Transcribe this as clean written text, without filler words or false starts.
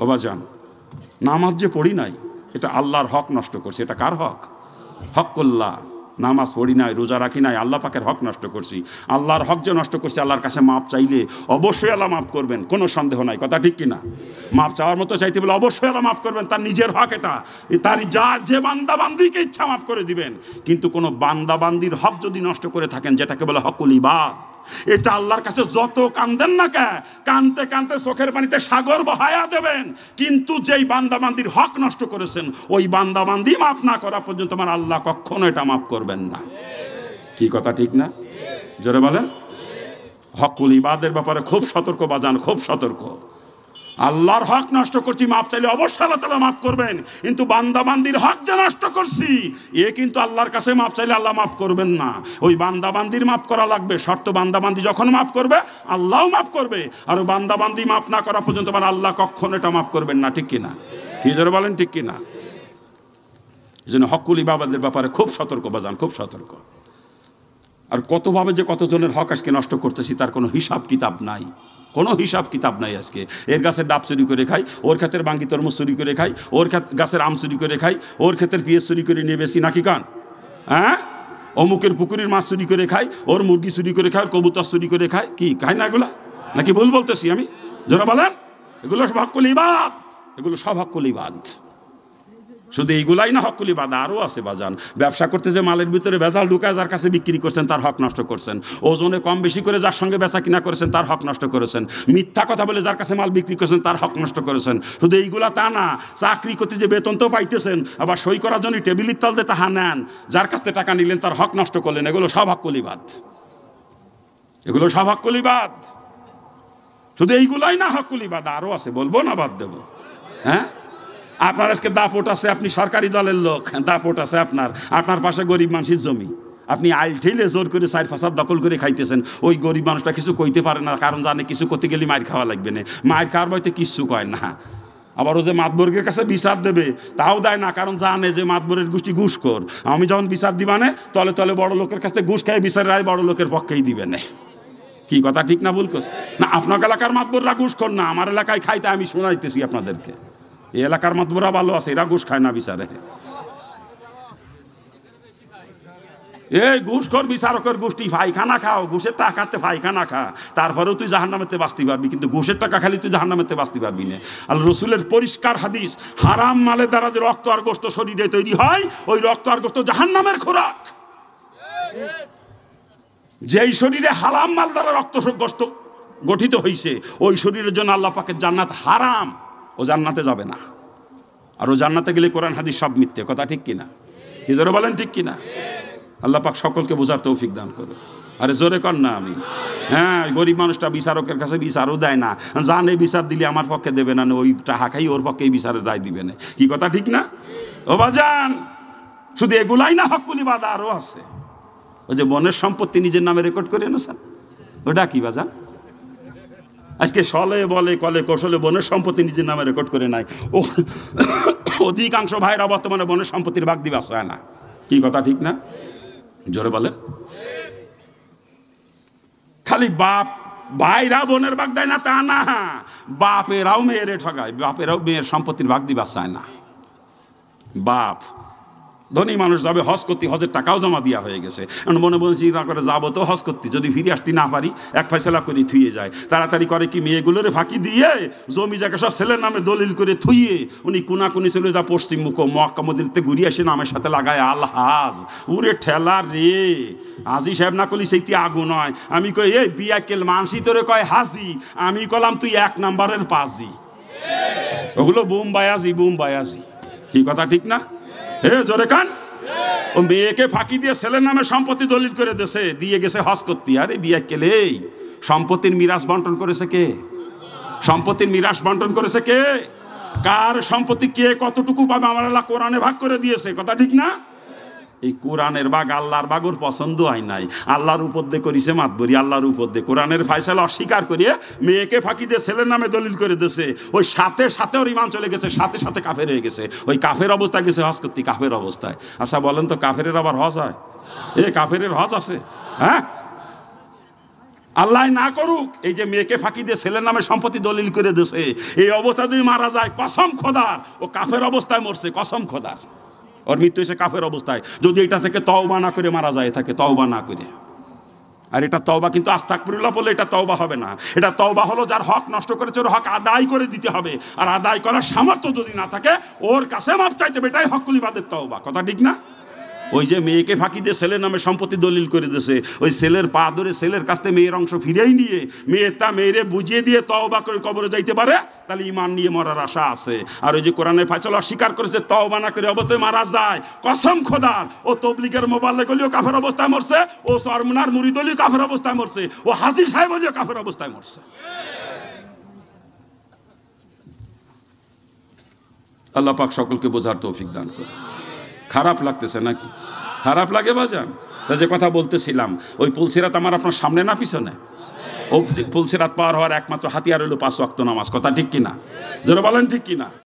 ও বাজান, নামাজ যে পড়ি নাই, এটা আল্লাহর হক নষ্ট করছি। এটা কার হক? হক্কুল্লাহ। নামাজ পড়ি নাই, রোজা রাখি নাই, আল্লাহ পাকের হক নষ্ট করছি। আল্লাহর হক যে নষ্ট করছি, আল্লাহর কাছে মাপ চাইলে অবশ্যই আল্লাহ মাফ করবেন, কোনো সন্দেহ নাই। কথা ঠিক কিনা? মাপ চাওয়ার মতো চাইতে বলে অবশ্যই আল্লাহ মাফ করবেন, তার নিজের হক এটা। তার যার যে বান্দা বান্দিকে ইচ্ছা মাফ করে দিবেন। কিন্তু কোনো বান্দা বান্দির হক যদি নষ্ট করে থাকেন, যেটাকে বলে হকুল ইবাদ, এটা আল্লাহর কাছে যত কান্দেন না কে, কানতে কানতে চোখের পানিতে সাগর বহায়া দেবেন, কিন্তু যেই বান্দাবান্দির হক নষ্ট করেছেন, ওই বান্দাবান্দি মাফ না করা পর্যন্ত আমার আল্লাহ কখনো এটা মাফ করবেন না। কি কথা ঠিক না? জোরে বলেন। হকুল ইবাদের ব্যাপারে খুব সতর্ক বাজান, খুব সতর্ক। আল্লাহর হক নষ্ট করছি, মাপ চাইলে অবশ্যই আল্লাহ তাআলা মাফ করবেন, কিন্তু বান্দাবান্দির হক যে নষ্ট করছি, এ কিন্তু আল্লাহর কাছে মাপ চাইলে আল্লাহ মাফ করবেন না। ওই বান্দাবান্দির মাফ করা লাগবে, শর্ত বান্দাবান্দি যখন মাফ করবে আল্লাহও মাফ করবে, আর ওই বান্দাবান্দি মাফ না করা পর্যন্ত আমার আল্লাহ কখনো এটা মাফ করবেন না। ঠিক কিনা? কি জোরে বলেন, ঠিক কিনা? এই জন্য হকুল ইবাদের ব্যাপারে খুব সতর্ক বাজান, খুব সতর্ক। আর কতভাবে যে কতজনের হক আজকে নষ্ট করতেছি, তার কোনো হিসাব কিতাব নাই, কোনো হিসাব কিতাব নাই। আজকে এর গাছের ডাব চুরি করে খাই, ওর ক্ষেতের বাঙ্গি তরমুজ চুরি করে খাই, ওর গাছের আম চুরি করে খাই, ওর ক্ষেতের পিঁয়াজ চুরি করে নিয়ে বেশি নাকি কান, হ্যাঁ? অমুকের পুকুরের মাছ চুরি করে খাই, ওর মুরগি চুরি করে খাই, ওর কবুতর চুরি করে খাই। কি খাই না এগুলা? নাকি ভুল বলতেছি আমি? যারা বলেন এগুলো সব হকুল ইবাদ, এগুলো সব হকুল ইবাদ। শুধু এইগুলাই না হকুল ইবাদ, আরও আছে বাজান। ব্যবসা করতে যে মালের ভিতরে ভেজাল ঢুকায় যার কাছে বিক্রি করছেন, তার হক নষ্ট করছেন। ওজনে কম বেশি করে যার সঙ্গে বেচা কিনা করেছেন, তার হক নষ্ট করেছেন। মিথ্যা কথা বলে যার কাছে মাল বিক্রি করেছেন, তার হক নষ্ট করেছেন। শুধু এইগুলা তা না, চাকরি করতে যে বেতন তো পাইতেছেন, আবার সই করার জন্য টেবিলের তল দিয়ে টাকা নেন, যার কাছ থেকে টাকা নিলেন তার হক নষ্ট করলেন। এগুলো সব হকুল ইবাদ, এগুলো সব হকুল ইবাদ। শুধু এইগুলাই না হকুল ইবাদ, আরও আছে, বলবো না বাদ দেবো? হ্যাঁ, আপনার আজকে দাপট আছে, আপনি সরকারি দলের লোক, দাপট আছে আপনার, আপনার পাশে গরিব মানুষের জমি, আপনি আইল ঠেলে জোর করে 4-5 দখল করে খাইতেছেন। ওই গরিব মানুষটা কিছু কইতে পারে না, কারণ জানে কিছু করতে গেলে মায়ের খাওয়া লাগবে না, মায়ের খাওয়ার বইতে কিচ্ছু কয় না। আবার ও যে মাতবরের কাছে বিচার দেবে, তাও দেয় না, কারণ জানে যে মাতবরের গোষ্ঠী ঘুষখোর। আমি যখন বিচার দিবানে তলে তলে বড় লোকের কাছে ঘুষ খাই, বিচারের রায় বড় লোকের পক্ষেই দিবে না। কি কথা ঠিক না ভুল করছে? না, আপনার এলাকার মাতবররা ঘুষখোর না, আমার এলাকায় খাইতে আমি শোনাইতেছি আপনাদেরকে। এই এলাকার মাতবরা ভালো আছে, এরা ঘুষ খায় না বিচারে। এই ঘুষখোর বিচারকের গোষ্ঠী পায়খানা খাও, ঘুষের টাকাতে পায়খানা খা, তারপরেও তুই জাহান্নামেতে বাঁচতে পারবি, কিন্তু ঘুষের টাকা খালি তুই জাহান্নামেতে বাঁচতে পারবি না। আর রসুলের পরিষ্কার হাদিস, হারাম মালের দ্বারা যে রক্ত আর গোশত শরীরে তৈরি হয়, ওই রক্ত আর গোশত জাহান্নামের খোরাক। যেই শরীরে হারাম মাল দ্বারা রক্ত গোশত গঠিত হয়েছে, ওই শরীরের জন্য আল্লাহ পাকের জান্নাত হারাম, ও জান্নাতে যাবে না। আর ও জান্নাতে গেলে কোরআন হাদিস সব মিথ্যে। কথা ঠিক কিনা? কি জোরে বলেন, ঠিক কিনা? আল্লাহ পাক সকলকে বোঝার তৌফিক দান করো। আরে জোরে কর না আমি। হ্যাঁ, গরিব মানুষটা বিচারকের কাছে বিচারও দেয় না, জানে বিচার দিলে আমার পক্ষে দেবে না, ওই টাকা খাই ওর পক্ষে এই বিচারের রায় দিবে না। কি কথা ঠিক না? ও বাজান, শুধু এগুলাই না হকুল ইবাদ, আরও আছে। ওই যে বনের সম্পত্তি নিজের নামে রেকর্ড করে এনেছেন, ওটা কি বাজান? আজকে সলে বলে কলে কৌশলে বনের সম্পত্তি নিজের নামে রেকর্ড করে নাই। ও অধিকাংশ ভাইরা বর্তমানে বনের সম্পত্তির ভাগ দিবে আসে না। কি কথা ঠিক না? জোরে বলেন। খালি বাপ ভাইরা বোনের ভাগ দেয় না তা না, বাপেরাও মেয়েরে ঠকায়, বাপেরাও মেয়ের সম্পত্তির ভাগ দিবে চায় না। বাপ ধনী মানুষ যাবে হজ করতে, হজের টাকাও জমা দেওয়া হয়ে গেছে, মনে মনে চিন্তা করে যাবো তো হজ করতে, যদি ফিরে আসতে না পারি এক ফয়সালা করে থুয়ে যায়। তাড়াতাড়ি করে কি মেয়েগুলোরে ফাঁকি দিয়ে জমি জায়গা সব ছেলের নামে দলিল করে থুয়ে উনি কোনাকুনি চলে যা পশ্চিম মুখ মক্কা মদিনাতে ঘুরিয়ে আসে, নামের সাথে লাগায় আলহাজ। উরে ঠেলা রে, হাজি সাহেব না করলি সেইটি আগুন হয়। আমি কই এই বিয়াকেল মানসি তোরে কয় হাজি, আমি কলাম তুই 1 নাম্বারের পাজি। ওগুলো বোম্বায়াজি, বোম্বায়াজি। কি কথা ঠিক না? হে জোরে কান। ও মেয়েকে ফাঁকি দিয়ে ছেলের নামে সম্পত্তি দলিল করে দেশে দিয়ে গেছে হজ করতে। আরে বিয়া কেলে সম্পত্তির মিরাস বন্টন করেছে কে? সম্পত্তির মিরাস বন্টন করেছে কে? কার সম্পত্তি কে কতটুকু পাবে আমার আল্লাহ কোরআনে ভাগ করে দিয়েছে। কথা ঠিক না? এই কোরআনের বাগ আল্লাহর বাগর পছন্দ হয় নাই, আল্লাহর উপর দিয়ে করিছে মাতবরি, আল্লাহর উপর দিয়ে কোরআনের ফায়সালা অস্বীকার করিয়ে মেয়েকে ফাঁকি দিয়ে ছেলের নামে দলিল করে দিয়েছে। ওই সাথে সাথে ওর ইমান চলে গেছে, সাথে সাথে কাফের হয়ে গেছে। ওই কাফের অবস্থায় গেছে হজ করতে, কাফের অবস্থায়। আচ্ছা বলেন তো, কাফেরের আবার হজ হয়? এ কাফেরের হজ আছে? হ্যাঁ, আল্লাহ না করুক এই যে মেয়েকে ফাঁকি দিয়ে ছেলের নামে সম্পত্তি দলিল করে দিয়েছে, এই অবস্থায় যদি মারা যায় কসম খোদার ও কাফের অবস্থায় মরছে, কসম খোদার ওর মৃত্যু হয়েছে কাফের অবস্থায়, যদি এটা থেকে তওবা না করে মারা যায়, থাকে তওবা না করে। আর এটা তওবা কিন্তু আস্তাগফিরুল্লাহ বলে এটা তওবা হবে না, এটা তওবা হলো যার হক নষ্ট করেছে ওর হক আদায় করে দিতে হবে, আর আদায় করার সামর্থ্য যদি না থাকে ওর কাছে মাপ চাইতে হবে, এটাই হকুল ইবাদের তওবা। কথা ঠিক না? ওই যে মেয়েকে ফাঁকি দিয়ে ছেলের নামে সম্পত্তি দলিল করে দিয়েছে, ওই ছেলের পা ধরে ছেলের কাছ থেকে মেয়ের অংশ ফিরেই নিয়ে মেয়েরে বুঝিয়ে দিয়ে তওবা করে কবরে যাইতে পারে, তাহলে ঈমান নিয়ে মরার আশা আছে। আর ওই যে কোরআনের ফায়সালা অস্বীকার করেছে তওবা না করে অবস্থায় মারা যায়, কসম খোদার ও তবলিগের মোবাল্লেগ হলেও কাফের অবস্থায় মরছে, ও চরমনার মুরিদ হলেও কাফের অবস্থায় মরছে, ও হাজী সাহেব হলেও কাফের অবস্থায় মরছে। আল্লাহ পাক সকলকে বোঝার তৌফিক দান করে। খারাপ লাগতেছে নাকি? খারাপ লাগে বাজান? তা যে কথা বলতেছিলাম, ওই পুলসিরাত আমার আপনার সামনে না পিছনে? ও পুলসিরাত পার হওয়ার একমাত্র হাতিয়ার হলো 5 ওয়াক্ত নামাজ। কথা ঠিক কিনা? যারা বলেন ঠিক কিনা?